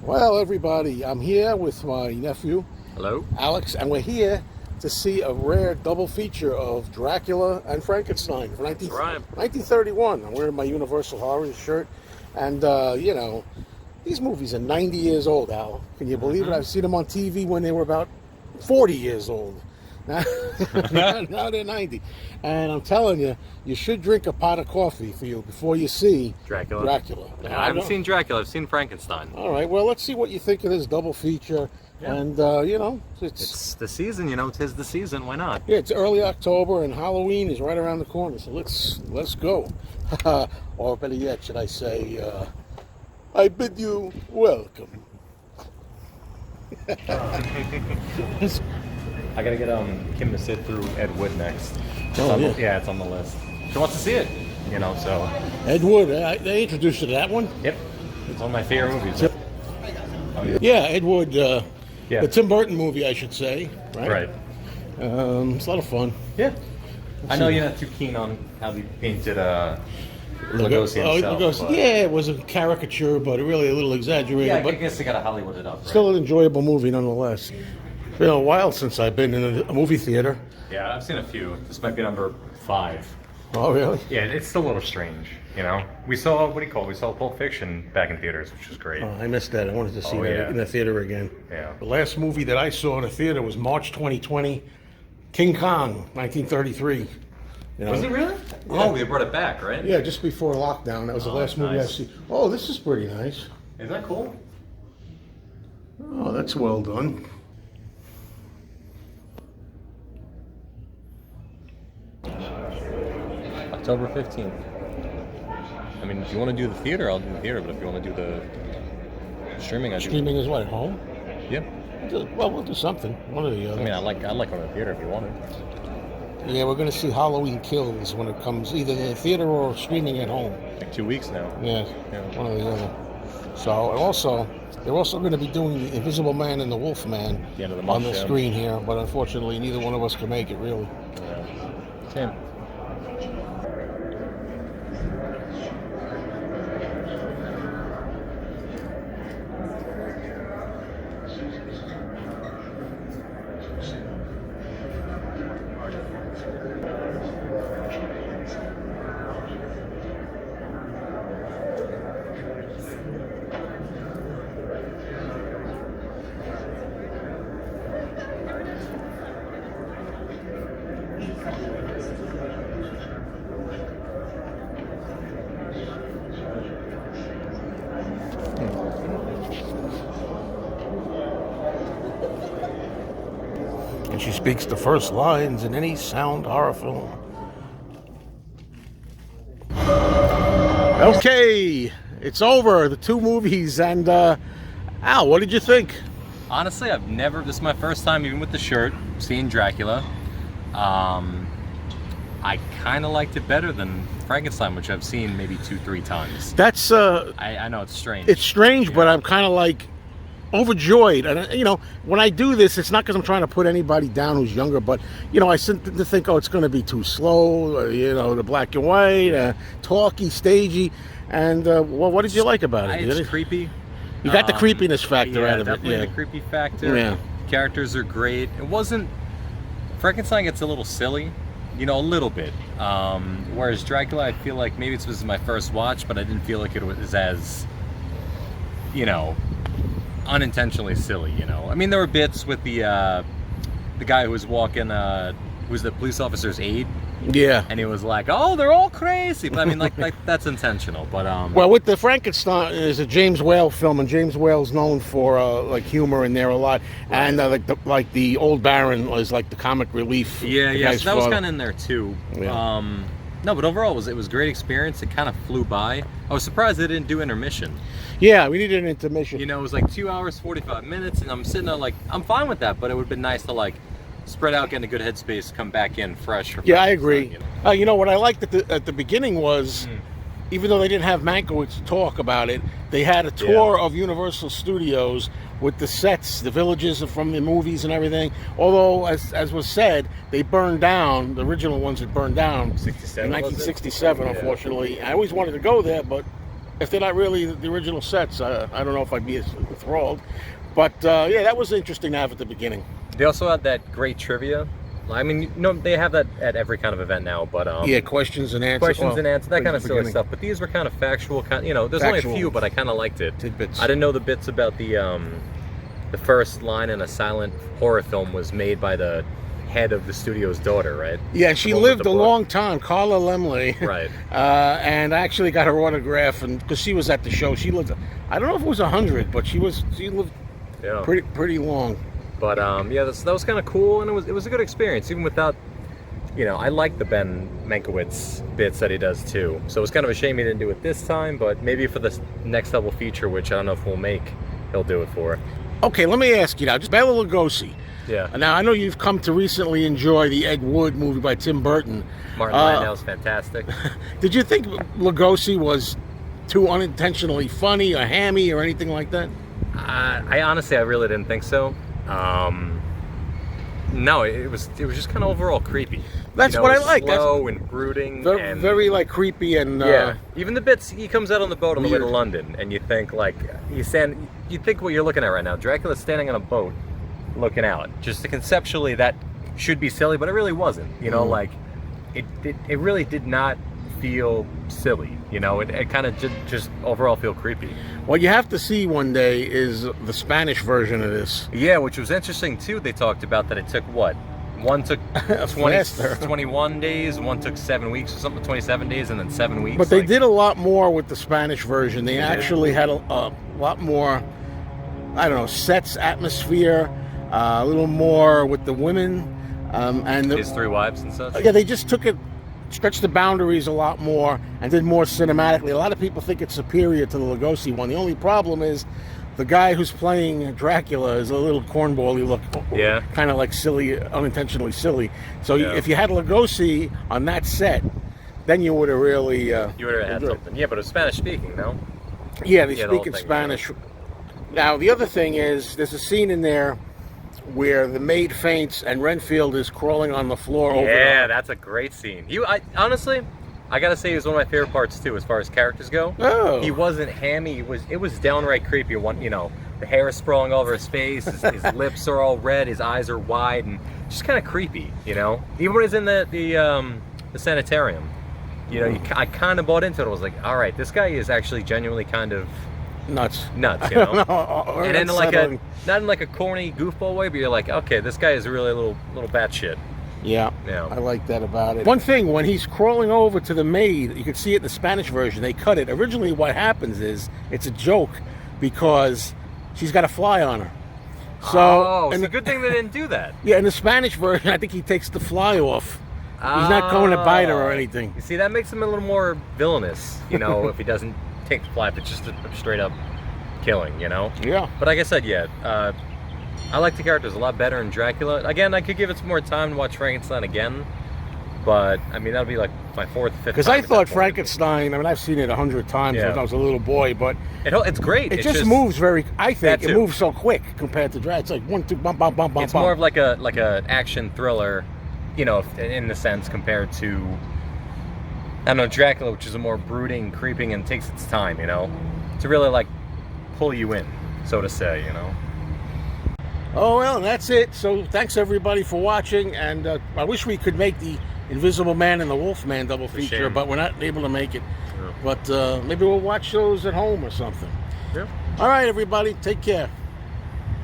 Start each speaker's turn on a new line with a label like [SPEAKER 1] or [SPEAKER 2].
[SPEAKER 1] Well, everybody, I'm here with my nephew,
[SPEAKER 2] Hello.
[SPEAKER 1] Alex, and we're here to see a rare double feature of Dracula and Frankenstein from
[SPEAKER 2] Right.
[SPEAKER 1] 1931. I'm wearing my Universal Horror shirt, and, these movies are 90 years old, Al. Can you believe it? I've seen them on TV when they were about 40 years old. Now they're 90. And I'm telling you, you should drink a pot of coffee for you before you see
[SPEAKER 2] Dracula.
[SPEAKER 1] Now,
[SPEAKER 2] I haven't seen Dracula. I've seen Frankenstein.
[SPEAKER 1] All right, well, let's see what you think of this double feature.
[SPEAKER 2] Yeah.
[SPEAKER 1] And,
[SPEAKER 2] It's the season, tis the season. Why not?
[SPEAKER 1] yeah, it's early October, and Halloween is right around the corner, so let's go. Or better yet, should I say, I bid you welcome.
[SPEAKER 2] I gotta get Kim to sit through Ed Wood next.
[SPEAKER 1] Oh, yeah.
[SPEAKER 2] Yeah, it's on the list. She wants to see it, so.
[SPEAKER 1] Ed Wood, they introduced you to that one?
[SPEAKER 2] Yep. It's one of my favorite movies.
[SPEAKER 1] Yep.
[SPEAKER 2] Oh, yeah.
[SPEAKER 1] Yeah, Ed Wood,
[SPEAKER 2] Yeah.
[SPEAKER 1] the Tim Burton movie, I should say.
[SPEAKER 2] Right.
[SPEAKER 1] It's a lot of fun.
[SPEAKER 2] Yeah. I know you're not too keen on how they painted Lugosi himself.
[SPEAKER 1] Lugosi.
[SPEAKER 2] But...
[SPEAKER 1] Yeah, it was a caricature, but really a little exaggerated.
[SPEAKER 2] Yeah, I
[SPEAKER 1] but
[SPEAKER 2] guess they gotta Hollywood it up, right?
[SPEAKER 1] still an enjoyable movie nonetheless. It's been a while since I've been in a movie theater.
[SPEAKER 2] Yeah, I've seen a few. This might be number 5.
[SPEAKER 1] Oh, really?
[SPEAKER 2] Yeah, it's still a little strange, We saw, we saw Pulp Fiction back in theaters, which was great.
[SPEAKER 1] Oh, I missed that. I wanted to see that
[SPEAKER 2] yeah.
[SPEAKER 1] in the theater again.
[SPEAKER 2] Yeah.
[SPEAKER 1] The last movie that I saw in the theater was March 2020, King Kong, 1933.
[SPEAKER 2] Was it really?
[SPEAKER 1] Yeah.
[SPEAKER 2] Oh, they brought it back, right?
[SPEAKER 1] Yeah, just before lockdown. That was the last movie
[SPEAKER 2] nice.
[SPEAKER 1] I see. Oh, this is pretty nice.
[SPEAKER 2] Isn't that cool?
[SPEAKER 1] Oh, that's well done.
[SPEAKER 2] October 15th. I mean, if you want to do the theater, I'll do the theater, but if you want to do the streaming, I do.
[SPEAKER 1] Streaming is what, at home?
[SPEAKER 2] Yeah.
[SPEAKER 1] Well, we'll do something. One or the other.
[SPEAKER 2] I mean, I'd like going to the theater if you wanted.
[SPEAKER 1] Yeah, we're going to see Halloween Kills when it comes either in the theater or streaming at home.
[SPEAKER 2] Like 2 weeks now.
[SPEAKER 1] Yeah, one or the other. So, and also, they're also going to be doing The Invisible Man and the Wolf Man
[SPEAKER 2] The end of the
[SPEAKER 1] on
[SPEAKER 2] month,
[SPEAKER 1] the
[SPEAKER 2] yeah.
[SPEAKER 1] screen here, but unfortunately, neither one of us can make it, really.
[SPEAKER 2] Yeah. Shame.
[SPEAKER 1] And she speaks the first lines in any sound horror film. Okay, it's over. The 2 movies, and Al, what did you think?
[SPEAKER 2] Honestly, this is my first time, even with the shirt, seeing Dracula. I kind of liked it better than Frankenstein, which I've seen maybe 2-3 times.
[SPEAKER 1] That's
[SPEAKER 2] I know it's strange.
[SPEAKER 1] It's strange, but I'm kind of like overjoyed. And when I do this, it's not because I'm trying to put anybody down who's younger, but I tend to think, oh, it's going to be too slow. The black and white, talky, stagey. And well, what did you like about it?
[SPEAKER 2] It's creepy.
[SPEAKER 1] You got the creepiness factor out of it.
[SPEAKER 2] Definitely
[SPEAKER 1] Yeah,
[SPEAKER 2] the creepy factor.
[SPEAKER 1] Yeah.
[SPEAKER 2] Characters are great. It wasn't. Frankenstein gets a little silly, a little bit. Whereas Dracula, I feel like maybe this was my first watch, but I didn't feel like it was as, unintentionally silly. I mean, there were bits with the guy who was walking, who was the police officer's aide.
[SPEAKER 1] Yeah.
[SPEAKER 2] And he was like, "Oh, they're all crazy." But I mean, like that's intentional. But
[SPEAKER 1] well, with the Frankenstein is a James Whale film, and James Whale's known for like humor in there a lot, and like the Old Baron was like the comic relief.
[SPEAKER 2] Yeah. So that was kind of in there too.
[SPEAKER 1] Yeah.
[SPEAKER 2] No, but overall, it was a great experience. It kind of flew by. I was surprised they didn't do intermission.
[SPEAKER 1] Yeah, we needed an intermission.
[SPEAKER 2] It was like 2 hours 45 minutes, and I'm sitting there like, I'm fine with that, but it would have been nice to like spread out, get in a good headspace, come back in fresh.
[SPEAKER 1] Yeah, I agree. What I liked at the beginning was, even though they didn't have Mankiewicz talk about it, they had a tour of Universal Studios with the sets, the villages from the movies and everything. Although, as was said, they burned down. The original ones had burned down
[SPEAKER 2] 67,
[SPEAKER 1] in 1967, unfortunately. I always wanted to go there, but if they're not really the original sets, I don't know if I'd be as enthralled. But yeah, that was interesting to have at the beginning.
[SPEAKER 2] They also had that great trivia. I mean, you know, they have that at every kind of event now, but
[SPEAKER 1] yeah, questions and answers.
[SPEAKER 2] Questions and answers, that kind of silly stuff. But these were kind of factual, you know, there's only a few, but I kind of liked it.
[SPEAKER 1] Tidbits.
[SPEAKER 2] I didn't know the bits about the first line in a silent horror film was made by the head of the studio's daughter, right?
[SPEAKER 1] Yeah, and she lived a long time, Carla Lemley.
[SPEAKER 2] Right.
[SPEAKER 1] And I actually got her autograph, and because she was at the show, she lived. I don't know if it was 100, but she lived pretty long.
[SPEAKER 2] But yeah, that was kind of cool, and it was a good experience, even without, you know, I like the Ben Mankiewicz bits that he does too. So it was kind of a shame he didn't do it this time, but maybe for the next double feature, which I don't know if we'll make, he'll do it for.
[SPEAKER 1] Okay, let me ask you now, just Bela Lugosi.
[SPEAKER 2] Yeah.
[SPEAKER 1] Now I know you've come to recently enjoy the Ed Wood movie by Tim Burton.
[SPEAKER 2] Martin Landau's fantastic.
[SPEAKER 1] Did you think Lugosi was too unintentionally funny or hammy or anything like that?
[SPEAKER 2] I honestly, I really didn't think so. No, it was just kind of overall creepy.
[SPEAKER 1] That's what I like.
[SPEAKER 2] Slow and brooding, and
[SPEAKER 1] very like creepy and
[SPEAKER 2] yeah. Even the bits he comes out on the boat on the way to
[SPEAKER 1] weird.
[SPEAKER 2] London, and you think like you think what you're looking at right now. Dracula's standing on a boat, looking out. Just conceptually, that should be silly, but it really wasn't. You know, like it really did not feel silly. You know, it kind of just overall feel creepy.
[SPEAKER 1] What you have to see one day is the Spanish version of this.
[SPEAKER 2] Yeah, which was interesting too. They talked about that it took what? One took 21 days, one took 7 weeks or something, 27 days, and then 7 weeks.
[SPEAKER 1] But they did a lot more with the Spanish version. They actually had a lot more, I don't know, sets, atmosphere, a little more with the women. And
[SPEAKER 2] his 3 wives and such.
[SPEAKER 1] Yeah, they just took it, stretched the boundaries a lot more, and did more cinematically. A lot of people think it's superior to the Lugosi one. The only problem is the guy who's playing Dracula is a little cornbally look.
[SPEAKER 2] Yeah.
[SPEAKER 1] Kind of like silly, unintentionally silly. So if you had Lugosi on that set, then you would have really...
[SPEAKER 2] you would have had something. Yeah, but it was Spanish speaking, no?
[SPEAKER 1] Yeah, they speak in Spanish. Right? Now, the other thing is, there's a scene in there where the maid faints and Renfield is crawling on the floor over.
[SPEAKER 2] Yeah, that's a great scene. Honestly, I gotta say, it was one of my favorite parts too, as far as characters go.
[SPEAKER 1] Oh.
[SPEAKER 2] He wasn't hammy. It was downright creepy. You know, the hair is sprawling all over his face. His lips are all red. His eyes are wide, and just kind of creepy. You know, even when he's in the sanitarium. You know, I kind of bought into it. I was like, all right, this guy is actually genuinely kind of
[SPEAKER 1] nuts.
[SPEAKER 2] You know, and in like not in like a corny goofball way, but you're like, okay, this guy is really a little batshit.
[SPEAKER 1] Yeah, I like that about it. One thing, when he's crawling over to the maid, you can see it in the Spanish version, they cut it. Originally what happens is, it's a joke because she's got a fly on her. So,
[SPEAKER 2] it's a good thing they didn't do that.
[SPEAKER 1] Yeah, in the Spanish version, I think he takes the fly off. He's not going to bite her or anything.
[SPEAKER 2] You see, that makes him a little more villainous, you know, if he doesn't take the fly, if it's just a straight up killing, you know?
[SPEAKER 1] Yeah.
[SPEAKER 2] But like I said, I like the characters a lot better in Dracula. Again, I could give it some more time to watch Frankenstein again, but I mean, that'll be like my 4th, 5th time.
[SPEAKER 1] Because I thought Frankenstein, I mean, I've seen it 100 times when I was a little boy, but
[SPEAKER 2] it's great.
[SPEAKER 1] It just moves I think it moves so quick compared to Dracula. It's like 1, 2, bump, bump, bump, bump.
[SPEAKER 2] It's more of like a action thriller, you know, in the sense compared to, I don't know, Dracula, which is a more brooding, creeping, and takes its time, you know, to really like pull you in, so to say, you know.
[SPEAKER 1] Oh, well, that's it. So thanks everybody for watching, and I wish we could make the Invisible Man and the Wolfman double feature, but we're not able to make it. Yeah. But maybe we'll watch those at home or something.
[SPEAKER 2] Yeah.
[SPEAKER 1] All right, everybody, take care.